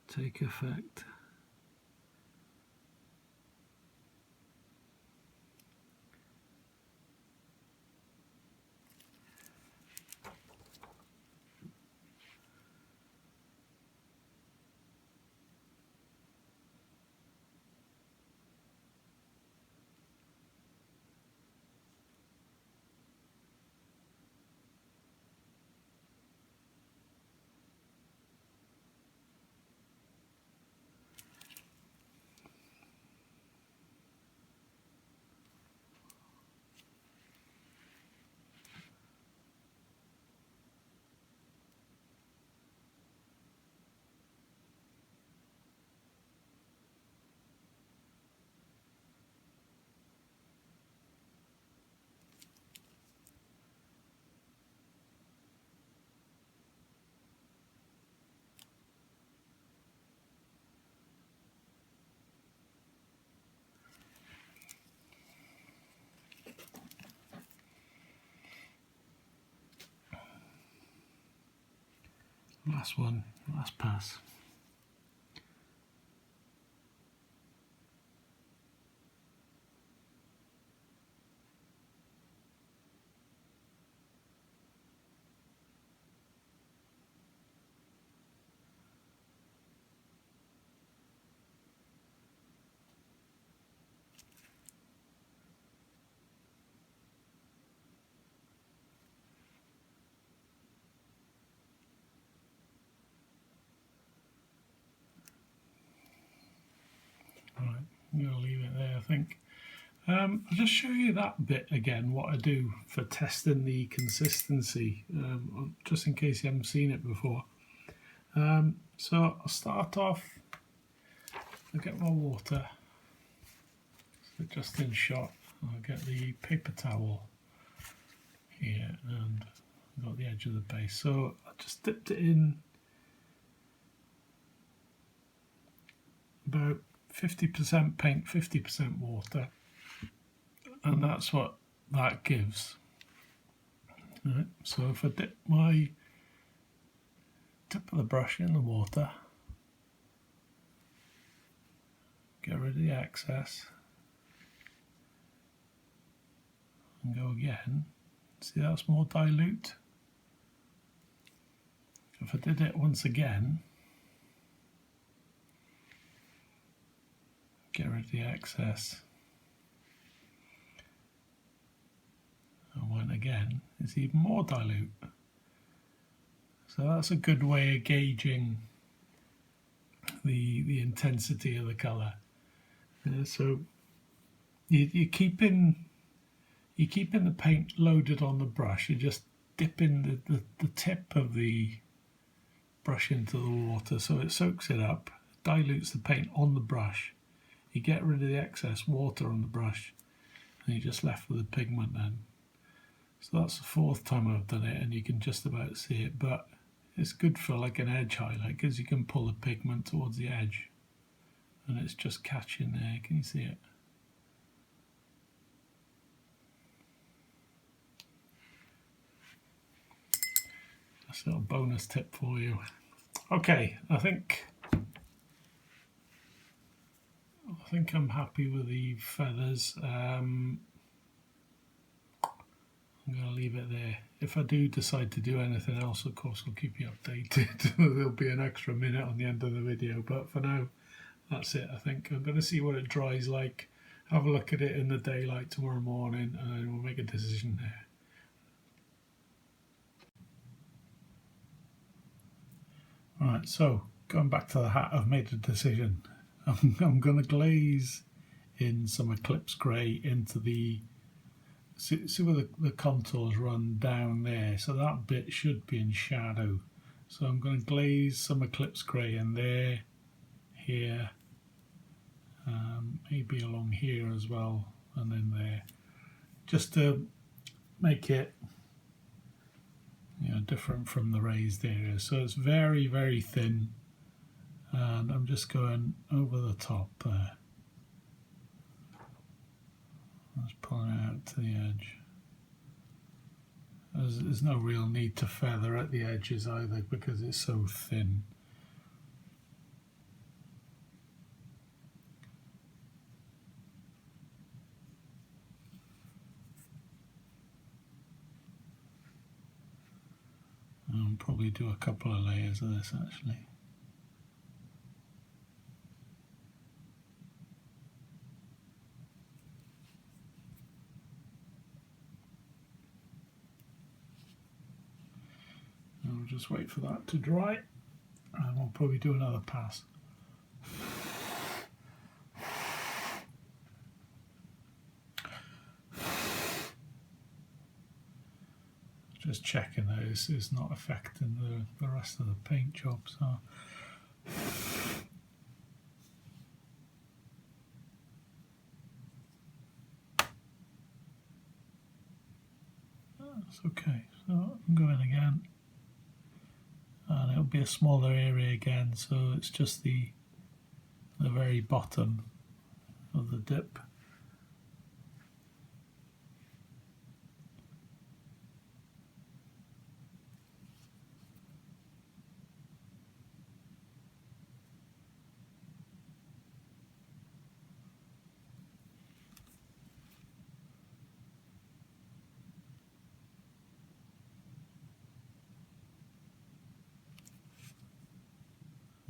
take effect. Last one, last pass. Right, I'm going to leave it there, I think. I'll just show you that bit again, what I do for testing the consistency, just in case you haven't seen it before. So I'll start off, I'll get my water, so just in shot. I'll get the paper towel here and I've got the edge of the base. So I just dipped it in about 50% paint, 50% water, and that's what that gives. Right, so if I dip my tip of the brush in the water, get rid of the excess, and go again, see that's more dilute. If I did it once again, get rid of the excess, and went again, it's even more dilute. So that's a good way of gauging the intensity of the colour. So you're keeping the paint loaded on the brush. You're just dipping the tip of the brush into the water so it soaks it up, dilutes the paint on the brush. You get rid of the excess water on the brush and you're just left with the pigment then. So that's the 4th time I've done it, and you can just about see it, but it's good for like an edge highlight because you can pull the pigment towards the edge and it's just catching there. Can you see it? That's a little bonus tip for you. Okay, I think I'm happy with the feathers. I'm going to leave it there. If I do decide to do anything else, of course, I'll keep you updated. There'll be an extra minute on the end of the video, but for now, that's it, I think. I'm going to see what it dries like, have a look at it in the daylight tomorrow morning, and then we'll make a decision there. Alright, so going back to the hat, I've made a decision. I'm going to glaze in some Eclipse Gray into the, see where the contours run down there, so that bit should be in shadow. So I'm going to glaze some Eclipse Gray in there, here, maybe along here as well, and then there, just to make it, you know, different from the raised area. So it's very, very thin, and I'm just going over the top there. Just pulling it out to the edge. There's no real need to feather at the edges either because it's so thin. I'll probably do a couple of layers of this actually. I'll just wait for that to dry and we'll probably do another pass. Just checking that this is not affecting the rest of the paint job. So that's okay. So I'm going again, and it'll be a smaller area again. So it's just the very bottom of the dip.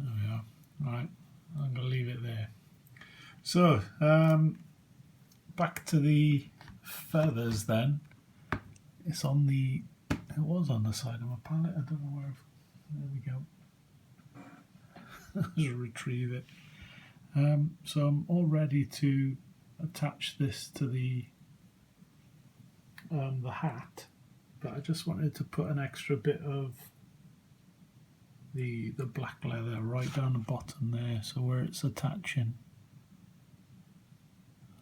There we are. Right, I'm going to leave it there. So, back to the feathers then. It's on the, it was on the side of my palette, I don't know where, there we go. Let's retrieve it. So I'm all ready to attach this to the hat, but I just wanted to put an extra bit of the black leather right down the bottom there, so where it's attaching,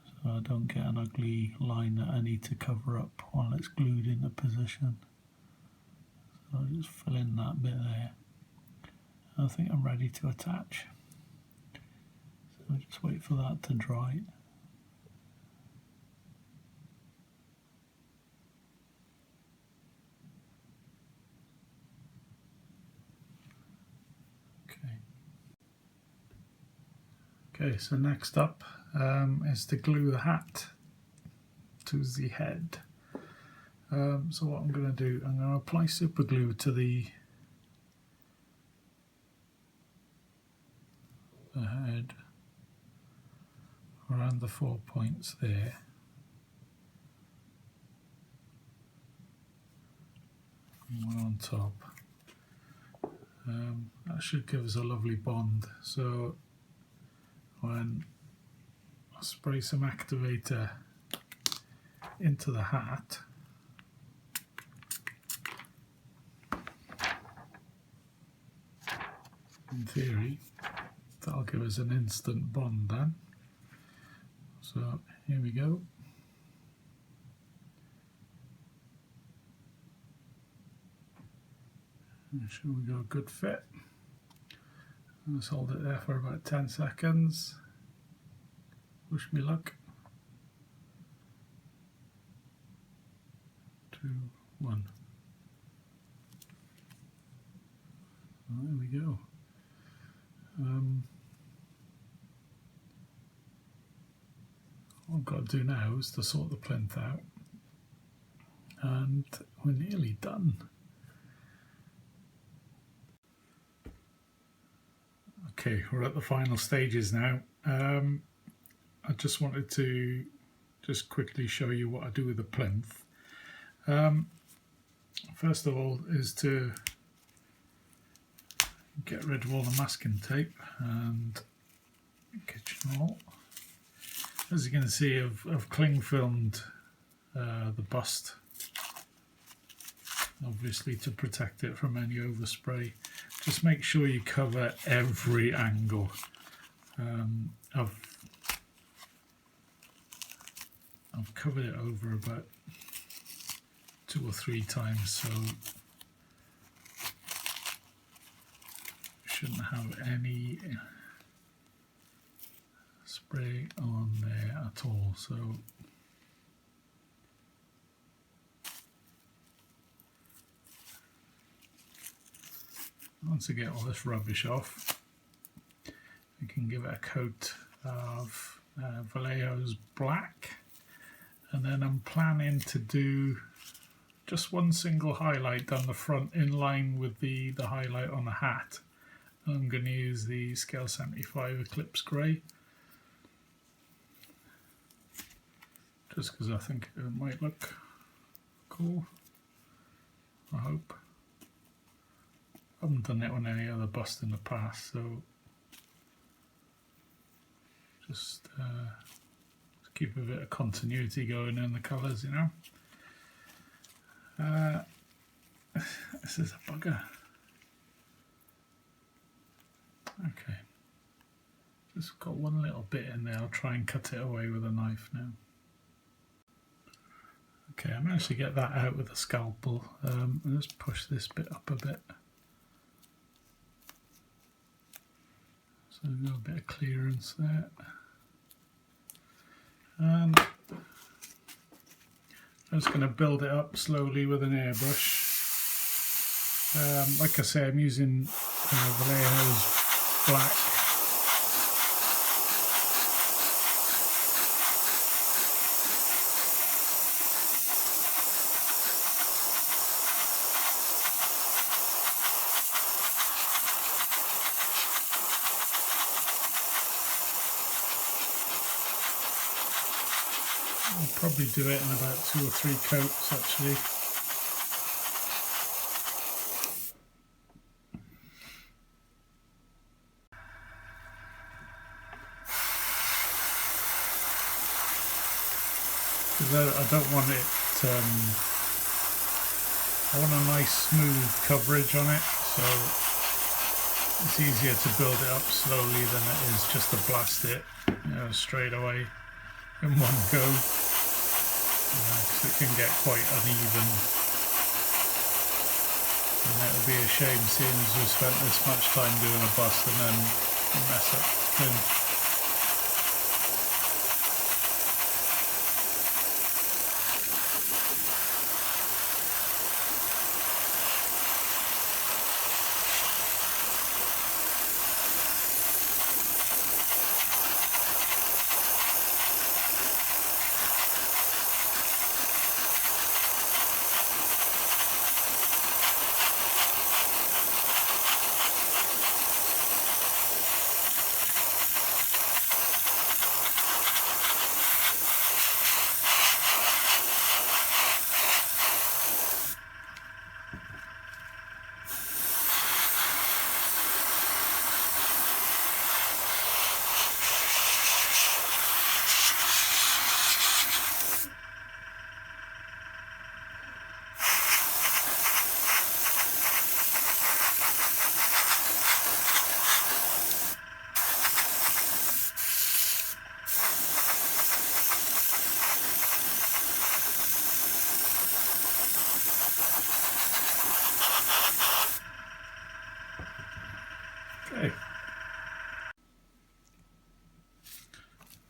so I don't get an ugly line that I need to cover up while it's glued into position. So I'll just fill in that bit there. I think I'm ready to attach, so I'll just wait for that to dry. Okay, so next up is to glue the hat to the head. So what I'm going to do, I'm going to apply super glue to the head around the 4 points there. And one on top. That should give us a lovely bond. So when I spray some activator into the hat, in theory that'll give us an instant bond then. So here we go. Make sure we got a good fit. Let's hold it there for about 10 seconds. Wish me luck. 2, 1. There we go. What I've got to do now is to sort the plinth out, and we're nearly done. Okay, we're at the final stages now. I just wanted to just quickly show you what I do with the plinth. First of all is to get rid of all the masking tape, and okay, Oh. As you can see, I've cling filmed the bust, obviously to protect it from any overspray. Just make sure you cover every angle. I've covered it over about 2 or 3 times, so shouldn't have any spray on there at all. So once I get all this rubbish off, we can give it a coat of Vallejo's black, and then I'm planning to do just one single highlight down the front in line with the highlight on the hat. I'm going to use the Scale 75 Eclipse Gray, just because I think it might look cool, I hope. I haven't done it on any other bust in the past, so just to keep a bit of continuity going in the colours, you know. This is a bugger. Okay, just got one little bit in there. I'll try and cut it away with a knife now. Okay, I managed to get that out with a scalpel. I'll just push this bit up a bit, so we've got a bit of clearance there. And I'm just going to build it up slowly with an airbrush. Like I say, I'm using Vallejo's black. I'll probably do it in about 2 or 3 coats actually. I don't want it, I want a nice smooth coverage on it, so it's easier to build it up slowly than it is just to blast it, you know, straight away in one go, because it can get quite uneven, and it'll be a shame seeing as we've spent this much time doing a bust and then mess up the plinth. Okay,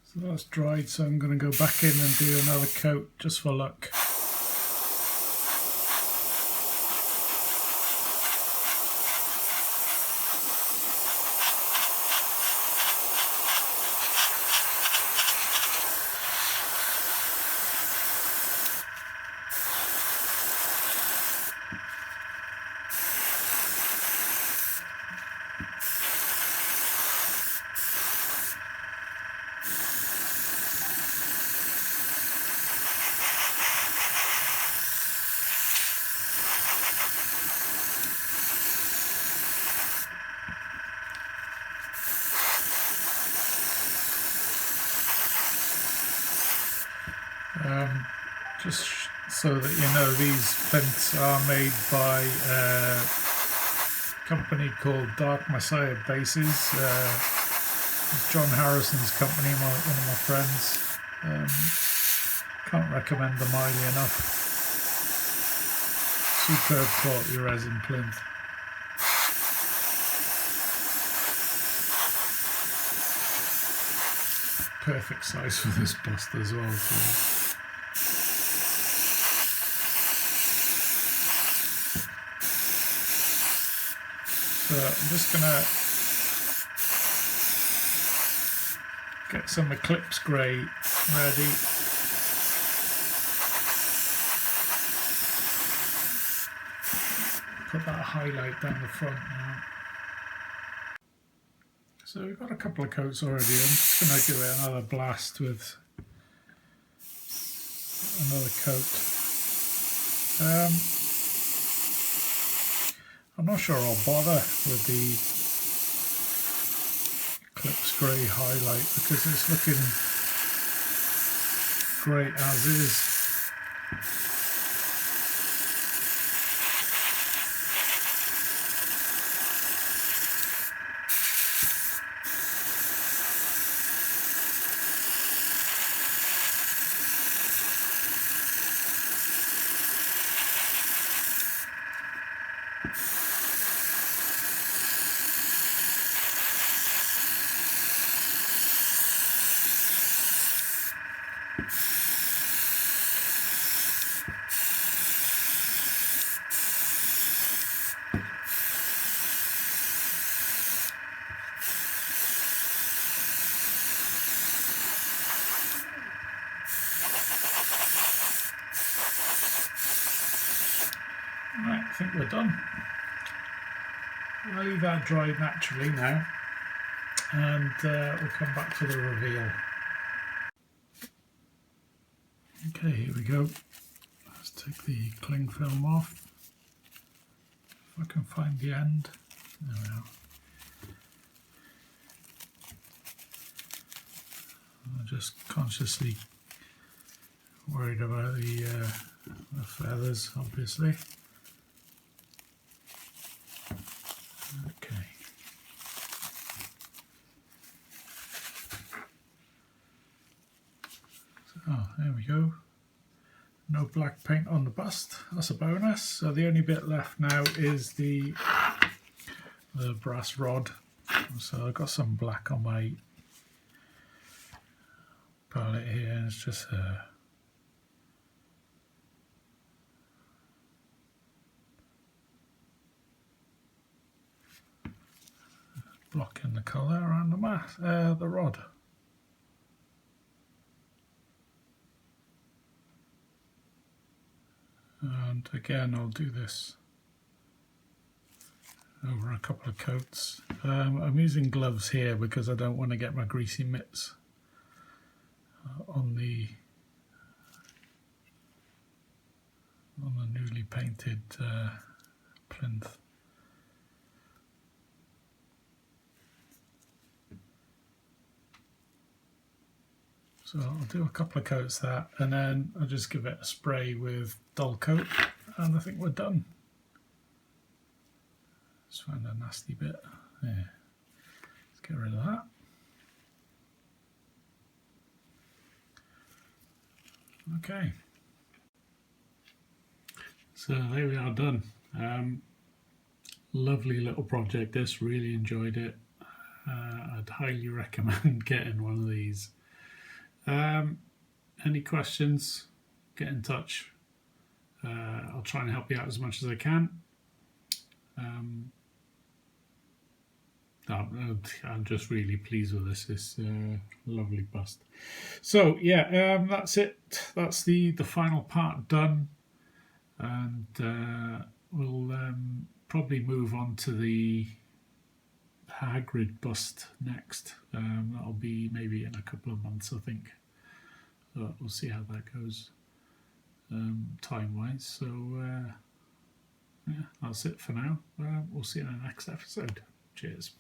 so that's dried, so I'm going to go back in and do another coat just for luck. Just so that you know, these plinths are made by a company called Dark Messiah Bases. It's John Harrison's company, one of my friends. Can't recommend them highly enough. Superb quality resin plinth. Perfect size for this bust as well. So I'm just gonna get some Eclipse Gray ready. Put that highlight down the front now. So we've got a couple of coats already. I'm just going to give it another blast with another coat. I'm not sure I'll bother with the Eclipse Gray highlight because it's looking great as is. Right, I think we're done. I'll leave that dry naturally now, and we'll come back to the reveal. Okay, here we go. Let's take the cling film off. If I can find the end. There we are. I'm just consciously worried about the feathers, obviously. Okay. So, there we go. No black paint on the bust. That's a bonus. So the only bit left now is the brass rod. So I've got some black on my palette here, and it's just blocking the colour around the rod. And again, I'll do this over a couple of coats. I'm using gloves here because I don't want to get my greasy mitts on the newly painted plinth. So I'll do a couple of coats of that, and then I'll just give it a spray with dull coat, and I think we're done. Just find a nasty bit. Yeah. Let's get rid of that. Okay. So there we are, done. Lovely little project this, really enjoyed it. I'd highly recommend getting one of these. Any questions, get in touch. I'll try and help you out as much as I can. I'm just really pleased with this. It's a lovely bust. So yeah, that's it. That's the final part done, and we'll probably move on to the Hagrid bust next. That'll be maybe in a couple of months, I think. We'll see how that goes time-wise. So yeah, that's it for now. We'll see you in the next episode. Cheers.